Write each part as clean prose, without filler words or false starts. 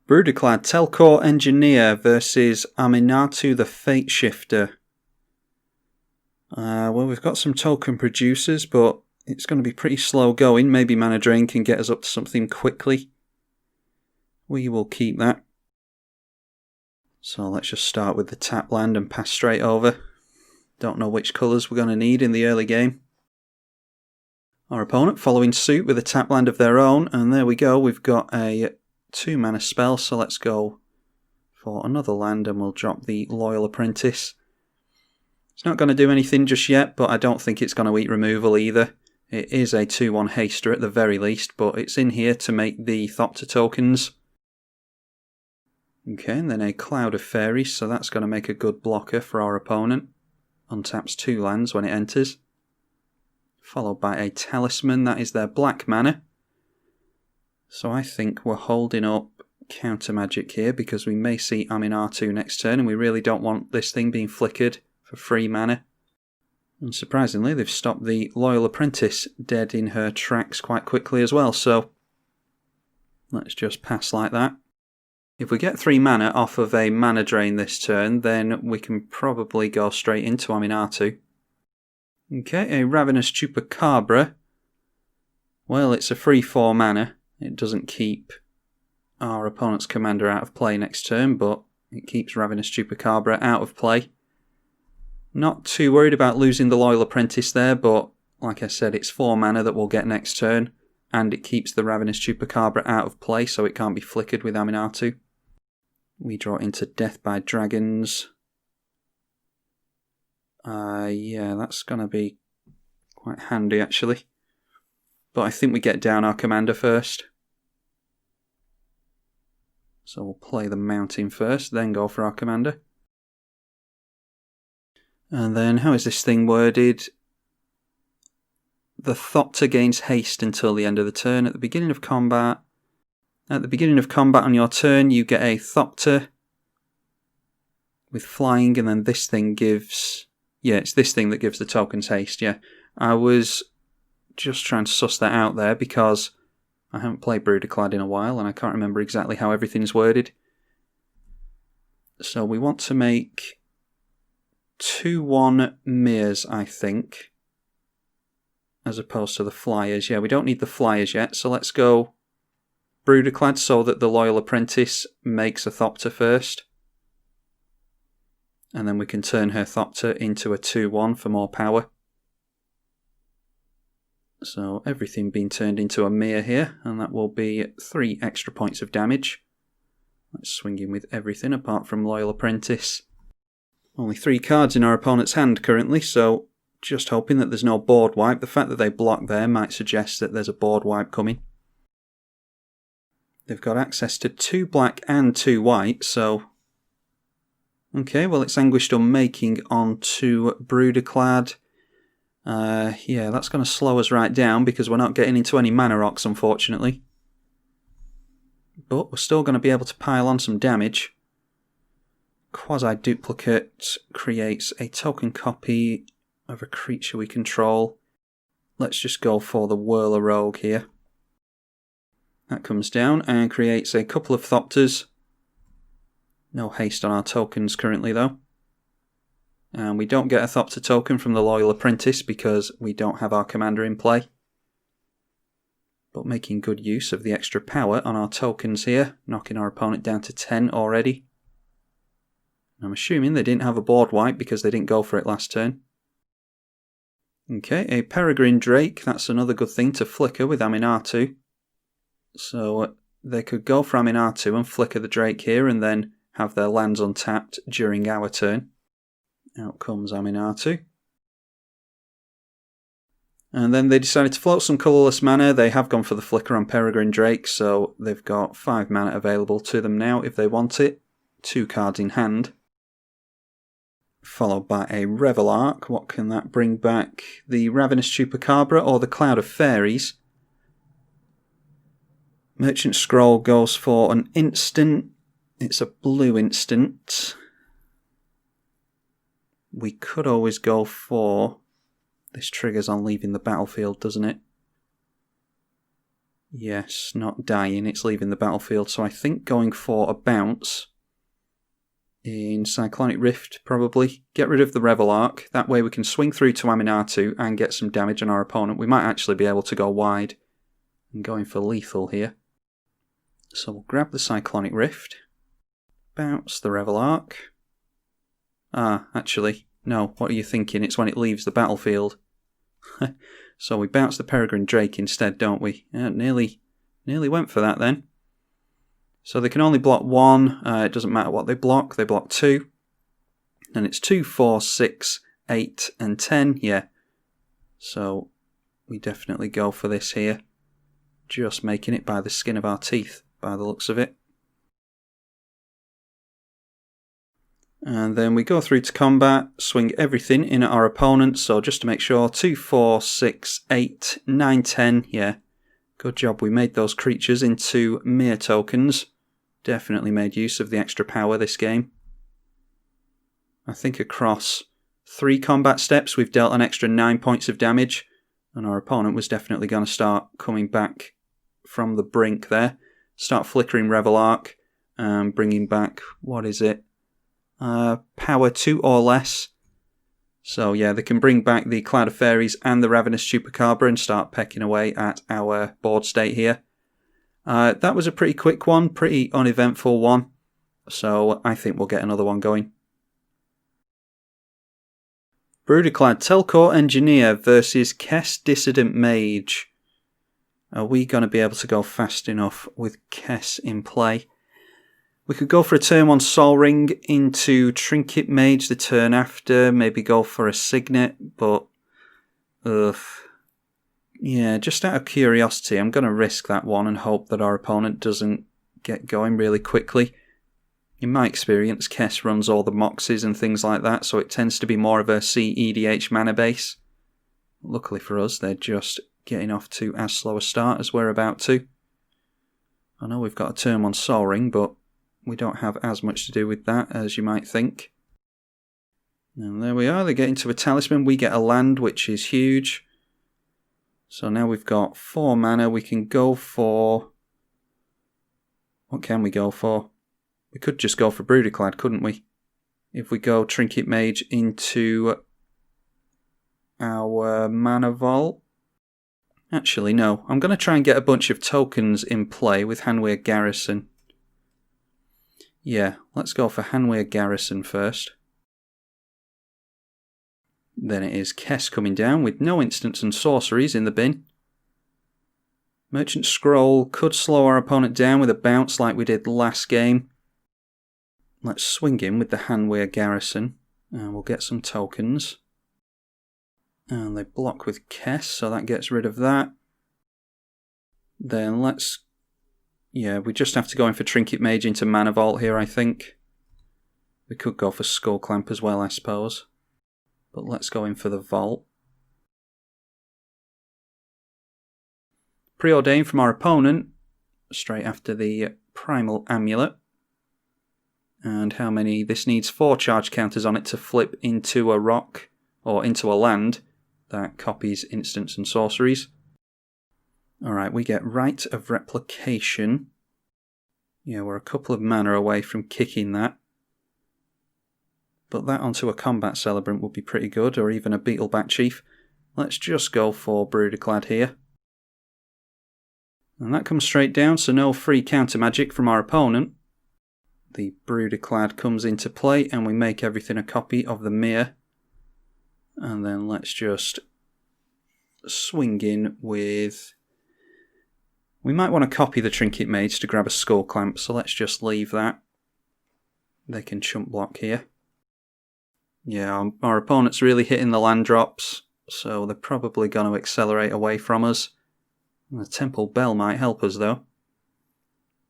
Brudiclad Telchor Engineer versus Aminatou the Fateshifter. Well, we've got some token producers, but it's going to be pretty slow going. Maybe Mana Drain can get us up to something quickly. We will keep that. So let's just start with the tap land and pass straight over. Don't know which colours we're going to need in the early game. Our opponent following suit with a tap land of their own, and there we go, we've got a 2 mana spell, so let's go for another land and we'll drop the Loyal Apprentice. It's not going to do anything just yet, but I don't think it's going to eat removal either. It is a 2-1 haster at the very least, but it's in here to make the Thopter tokens. Okay, and then a Cloud of Fairies, so that's going to make a good blocker for our opponent. Untaps 2 lands when it enters. Followed by a Talisman, that is their black mana. So I think we're holding up counter magic here because we may see Aminatou next turn and we really don't want this thing being flickered for free mana. And surprisingly, they've stopped the Loyal Apprentice dead in her tracks quite quickly as well, so let's just pass like that. If we get 3 mana off of a mana drain this turn, then we can probably go straight into Aminatou. Okay, a Ravenous Chupacabra. Well, it's a free 4 mana. It doesn't keep our opponent's commander out of play next turn, but it keeps Ravenous Chupacabra out of play. Not too worried about losing the Loyal Apprentice there, but like I said, it's 4 mana that we'll get next turn, and it keeps the Ravenous Chupacabra out of play, so it can't be flickered with Aminatou. We draw into Death by Dragons. Yeah, that's going to be quite handy actually. But I think we get down our commander first. So we'll play the mountain first, then go for our commander. And then, how is this thing worded? The Thopter gains haste until the end of the turn. At the beginning of combat on your turn, you get a Thopter with flying, and then this thing gives... Yeah, it's this thing that gives the tokens haste, yeah. I was just trying to suss that out there because I haven't played Brudiclad in a while and I can't remember exactly how everything's worded. So we want to make 2-1 Mirrors, I think, as opposed to the Flyers. Yeah, we don't need the Flyers yet, so let's go Brudiclad so that the Loyal Apprentice makes a Thopter first. And then we can turn her Thopter into a 2-1 for more power. So everything being turned into a mirror here, and that will be 3 extra points of damage. Let's swing in with everything apart from Loyal Apprentice. Only 3 cards in our opponent's hand currently, so just hoping that there's no board wipe. The fact that they block there might suggest that there's a board wipe coming. They've got access to 2 black and 2 white, so... Okay, well it's Anguished Unmaking onto Brudiclad. Yeah, that's going to slow us right down because we're not getting into any mana rocks, unfortunately. But we're still going to be able to pile on some damage. Quasi-Duplicate creates a token copy of a creature we control. Let's just go for the Whirler Rogue here. That comes down and creates a couple of Thopters. No haste on our tokens currently though. And we don't get a Thopter token from the Loyal Apprentice because we don't have our commander in play. But making good use of the extra power on our tokens here, knocking our opponent down to 10 already. I'm assuming they didn't have a board wipe because they didn't go for it last turn. Okay, a Peregrine Drake, that's another good thing to flicker with Aminatou. So they could go for Aminatou and flicker the Drake here and then have their lands untapped during our turn. Out comes Aminatou. And then they decided to float some colourless mana. They have gone for the flicker on Peregrine Drake, so they've got 5 mana available to them now if they want it. 2 cards in hand. Followed by a Revelark. What can that bring back? The Ravenous Chupacabra or the Cloud of Fairies. Merchant Scroll goes for an instant. It's a blue instant. we could always go for... This triggers on leaving the battlefield, doesn't it? Yes, not dying, it's leaving the battlefield. So I think going for a bounce in Cyclonic Rift, probably. Get rid of the Revel Arc. That way we can swing through to Aminatou and get some damage on our opponent. We might actually be able to go wide and going for lethal here. So we'll grab the Cyclonic Rift. Bounce the Revel Arc. Ah, actually, no, what are you thinking? It's when it leaves the battlefield. So we bounce the Peregrine Drake instead, don't we? Yeah, nearly went for that then. So they can only block 1. It doesn't matter what they block 2. And it's 2, 4, 6, 8 and 10, yeah. So we definitely go for this here. Just making it by the skin of our teeth, by the looks of it. And then we go through to combat, swing everything in at our opponent. So just to make sure, 2, 4, 6, 8, 9, 10. Yeah, good job. We made those creatures into mere tokens. Definitely made use of the extra power this game. I think across 3 combat steps, we've dealt an extra 9 points of damage. And our opponent was definitely going to start coming back from the brink there. Start flickering Revel Arc, bringing back, what is it? Power 2 or less. So yeah, they can bring back the Cloud of Fairies and the Ravenous Chupacabra and start pecking away at our board state here. That was a pretty quick one, pretty uneventful one. So I think we'll get another one going. Brudiclad Telchor Engineer versus Kess Dissident Mage. Are we going to be able to go fast enough with Kess in play? We could go for a turn 1 Sol Ring into Trinket Mage the turn after, maybe go for a Signet, but yeah, just out of curiosity, I'm going to risk that one and hope that our opponent doesn't get going really quickly. In my experience, Kess runs all the Moxies and things like that, so it tends to be more of a eedi-H mana base. Luckily for us, they're just getting off to as slow a start as we're about to. I know we've got a turn 1 Sol Ring, but we don't have as much to do with that as you might think. And there we are, they get into a talisman. We get a land, which is huge. So now we've got 4 mana. We can go for... What can we go for? We could just go for Brudiclad, couldn't we? If we go Trinket Mage into our mana vault. Actually, no. I'm going to try and get a bunch of tokens in play with Hanweir Garrison. Yeah, let's go for Hanweir Garrison first. Then it is Kess coming down with no instants and sorceries in the bin. Merchant Scroll could slow our opponent down with a bounce like we did last game. Let's swing him with the Hanweir Garrison and we'll get some tokens. And they block with Kess, so that gets rid of that. Then let's... Yeah, we just have to go in for Trinket Mage into Mana Vault here, I think. We could go for Skull Clamp as well, I suppose. But let's go in for the Vault. Preordained from our opponent, straight after the Primal Amulet. And how many? This needs 4 charge counters on it to flip into a rock, or into a land, that copies instants and sorceries. Alright, we get Rite of Replication. Yeah, we're a couple of mana away from kicking that. But that onto a Combat Celebrant would be pretty good, or even a Beetleback Chief. Let's just go for Brudiclad here. And that comes straight down, so no free counter magic from our opponent. The Brudiclad comes into play, and we make everything a copy of the Mirror. And then let's just swing in with... We might want to copy the Trinket Mage to grab a Skull Clamp, so let's just leave that. They can chump block here. Yeah, our opponent's really hitting the land drops, so they're probably going to accelerate away from us. The Temple Bell might help us, though.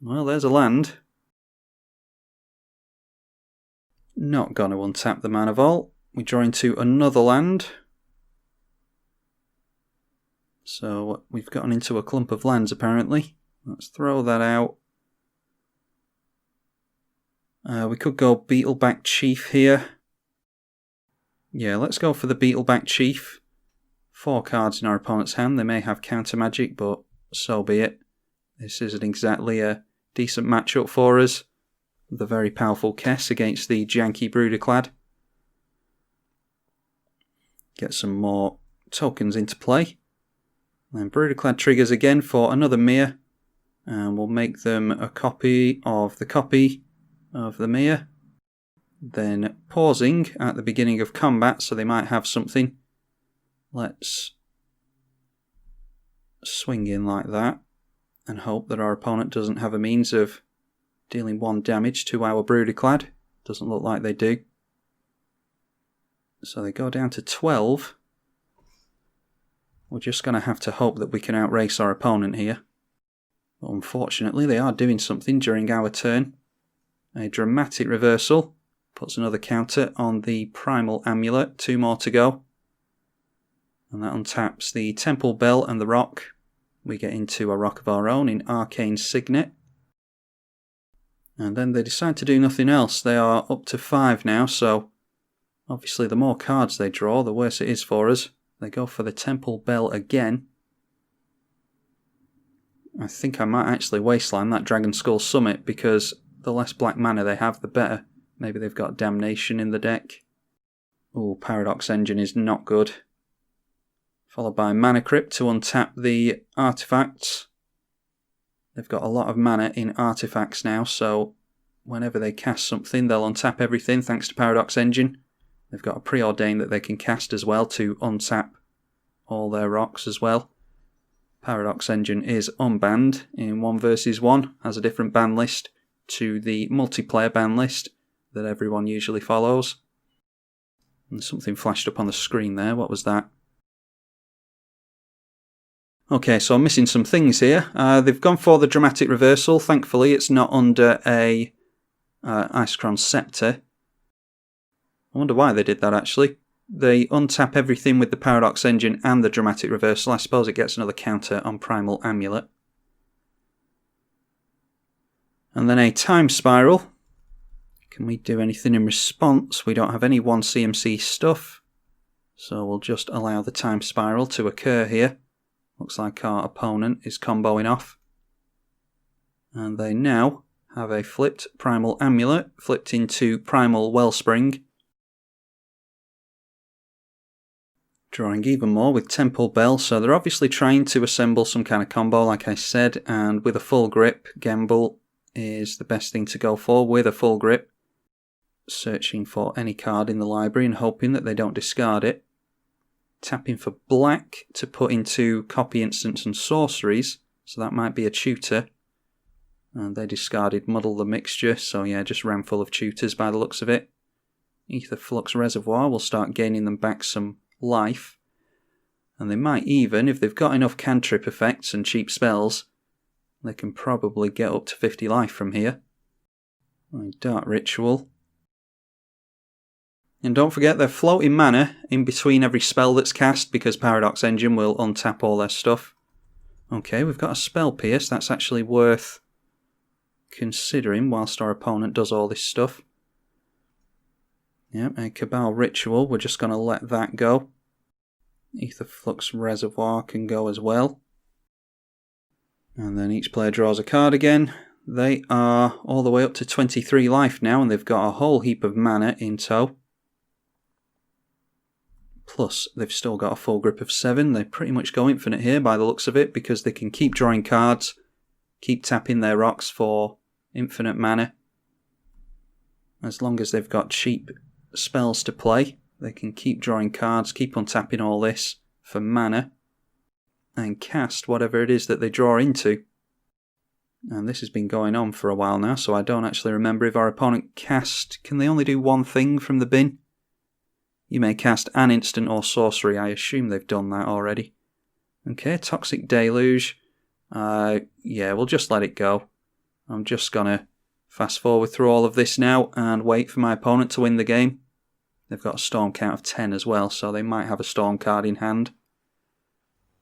Well, there's a land. Not going to untap the Mana Vault. We draw into another land. So we've gotten into a clump of lands apparently. Let's throw that out. We could go Beetleback Chief here. Yeah, let's go for the Beetleback Chief. 4 cards in our opponent's hand. They may have counter magic, but so be it. This isn't exactly a decent matchup for us. The very powerful Kess against the janky Brudiclad. Get some more tokens into play. Then Brudiclad triggers again for another Mir. And we'll make them a copy of the Mir. Then pausing at the beginning of combat, so they might have something. Let's swing in like that and hope that our opponent doesn't have a means of dealing 1 damage to our Brudiclad. Doesn't look like they do. So they go down to 12. We're just going to have to hope that we can outrace our opponent here. But unfortunately, they are doing something during our turn. A dramatic reversal. Puts another counter on the Primal Amulet. 2 more to go. And that untaps the Temple Bell and the Rock. We get into a rock of our own in Arcane Signet. And then they decide to do nothing else. They are up to 5 now, so obviously the more cards they draw, the worse it is for us. They go for the Temple Bell again. I think I might actually wasteland that Dragon Skull Summit, because the less black mana they have, the better. Maybe they've got Damnation in the deck. Ooh, Paradox Engine is not good. Followed by Mana Crypt to untap the artifacts. They've got a lot of mana in artifacts now, so whenever they cast something, they'll untap everything thanks to Paradox Engine. They've got a Preordain that they can cast as well to untap all their rocks as well. Paradox Engine is unbanned in 1 vs 1, has a different ban list to the multiplayer ban list that everyone usually follows. And something flashed up on the screen there, what was that? Okay, so I'm missing some things here. They've gone for the dramatic reversal. Thankfully, it's not under a Icecrown Scepter. I wonder why they did that, actually. They untap everything with the Paradox Engine and the dramatic reversal. I suppose it gets another counter on Primal Amulet. And then a Time Spiral. Can we do anything in response? We don't have any 1 CMC stuff. So we'll just allow the Time Spiral to occur here. Looks like our opponent is comboing off. And they now have a flipped Primal Amulet, flipped into Primal Wellspring. Drawing even more with Temple Bell, so they're obviously trying to assemble some kind of combo, like I said, and with a full grip, Gamble is the best thing to go for with a full grip. Searching for any card in the library and hoping that they don't discard it. Tapping for black to put into copy instants and sorceries, so that might be a tutor. And they discarded Muddle the Mixture, so yeah, just ran full of tutors by the looks of it. Aether Flux Reservoir will start gaining them back some life. And they might even, if they've got enough cantrip effects and cheap spells, they can probably get up to 50 life from here. Dark Ritual. And don't forget they're floating mana in between every spell that's cast, because Paradox Engine will untap all their stuff. Okay, we've got a Spell Pierce. That's actually worth considering whilst our opponent does all this stuff. Yep, a Cabal Ritual. We're just going to let that go. Aether Flux Reservoir can go as well. And then each player draws a card again. They are all the way up to 23 life now, and they've got a whole heap of mana in tow. Plus, they've still got a full grip of 7. They pretty much go infinite here by the looks of it, because they can keep drawing cards, keep tapping their rocks for infinite mana. As long as they've got cheap spells to play, they can keep drawing cards, keep untapping all this for mana, and cast whatever it is that they draw into. And this has been going on for a while now, so I don't actually remember if our opponent cast... Can they only do 1 thing from the bin? You may cast an instant or sorcery. I assume they've done that already. Okay, Toxic Deluge. Yeah, we'll just let it go. I'm just going to fast forward through all of this now and wait for my opponent to win the game. They've got a Storm count of 10 as well, so they might have a Storm card in hand.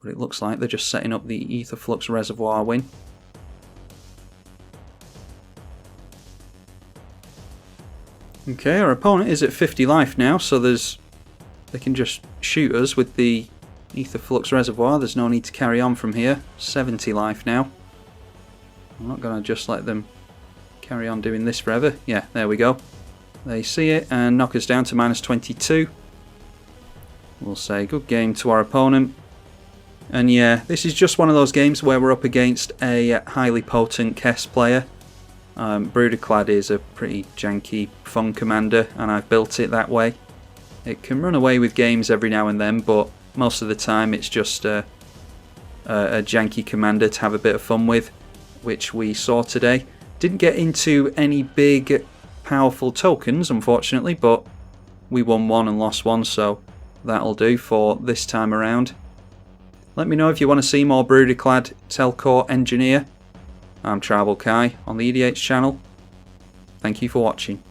But it looks like they're just setting up the Aether Flux Reservoir win. Okay, our opponent is at 50 life now, so there's they can just shoot us with the Ether Flux Reservoir. There's no need to carry on from here. 70 life now. I'm not going to just let them carry on doing this forever. Yeah, there we go. They see it and knock us down to -22. We'll say good game to our opponent. And yeah, this is just one of those games where we're up against a highly potent Kess player. Brudiclad is a pretty janky, fun commander, and I've built it that way. It can run away with games every now and then, but most of the time it's just a janky commander to have a bit of fun with, which we saw today. Didn't get into any big, powerful tokens, unfortunately, but we won one and lost one, so that'll do for this time around. Let me know if you want to see more Brudiclad Telchor Engineer. I'm tribalkai on the EDH channel. Thank you for watching.